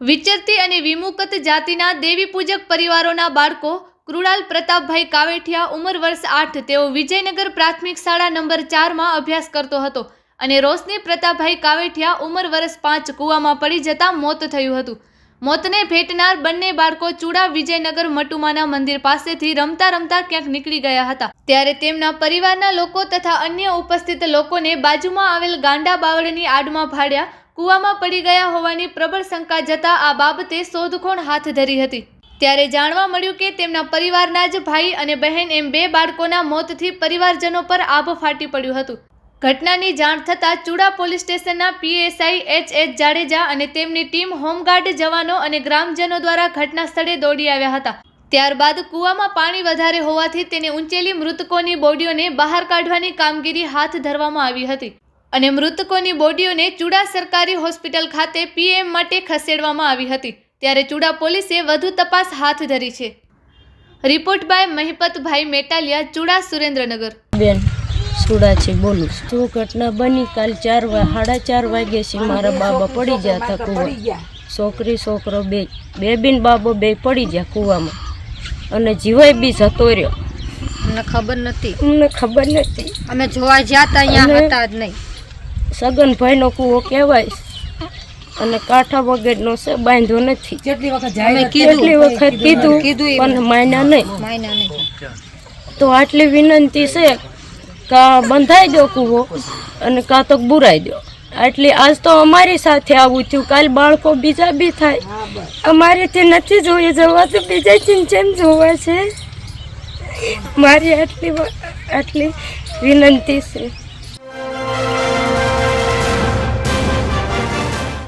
વિચરતી અને વિમુક્ત જાતિના દેવી પૂજક પરિવારોના બાળકો કૃણાલ પ્રતાપભાઈ કાવેઠિયા ઉંમર વર્ષ 8 તેઓ વિજયનગર પ્રાથમિક શાળા નંબર 4માં અભ્યાસ કરતો હતો અને રોશની પ્રતાપભાઈ કાવેઠિયા ઉંમર વર્ષ 5 કૂવામાં પડી જતા મોત થયું હતું। મોતને ભેટનાર બંને બાળકો ચૂડા વિજયનગર મટુમાના મંદિર પાસેથી રમતા રમતા ક્યાંક નીકળી ગયા હતા ત્યારે તેમના પરિવારના લોકો તથા અન્ય ઉપસ્થિત લોકોને બાજુમાં આવેલ ગાંડા બાવળની આડમાં ભાડ્યા કૂવામાં પડી ગયા હોવાની પ્રબળ શંકા જતા આ બાબતે શોધખોળ હાથ ધરી હતી ત્યારે જાણવા મળ્યું કે તેમના પરિવારના જ ભાઈ અને બહેન એમ 2 બાળકોના મોતથી પરિવારજનો પર આભ ફાટી પડ્યું હતું। ઘટનાની જાણ થતાં ચૂડા પોલીસ સ્ટેશનના પીએસઆઈ એચ જાડેજા અને તેમની ટીમ હોમગાર્ડ જવાનો અને ગ્રામજનો દ્વારા ઘટના સ્થળે દોડી આવ્યા હતા। ત્યારબાદ કૂવામાં પાણી વધારે હોવાથી તેને ઊંચેલી મૃતકોની બોડીઓને બહાર કાઢવાની કામગીરી હાથ ધરવામાં આવી હતી અને મૃતકોની બોડીઓને ચૂડા સરકારી હોસ્પિટલ ખાતે પીએમ માટે ખસેડવામાં આવી હતી ત્યારે ચૂડા પોલીસે વધુ તપાસ હાથ ધરી છે। Report by Mahipatbhai Metaliya, Chuda, Surendranagar. બેન ચૂડા છે, બોલું શું ઘટના બની? કાલ 4:30 વાગે છે મારા બાબા પડી ગયા હતા કૂવા, છોકરી છોકરો બે બેન બાબો બે પડી ગયા કૂવામાં અને જીવાય બી જતો રહ્યો। અમને ખબર નથી અમે જોવા ગયા હતા, અહીંયા હતા જ નહીં। સગનભાઈનો કૂવો કહેવાય અને કાંઠા વગરનો છે, બાંધ્યો નથી। કેટલી વખત કીધું પણ માન્યા નહીં। તો આટલી વિનંતી છે કાં બંધાઈ દો કૂવો અને કાં તો બુરાઈ દો। આટલી આજ તો અમારી સાથે આવું થયું, કાલ બાળકો બીજા બી થાય, અમારેથી નથી જોઈએ જવાતું, બીજાથી જેમ જોવા છે। મારી આટલી વિનંતી છે।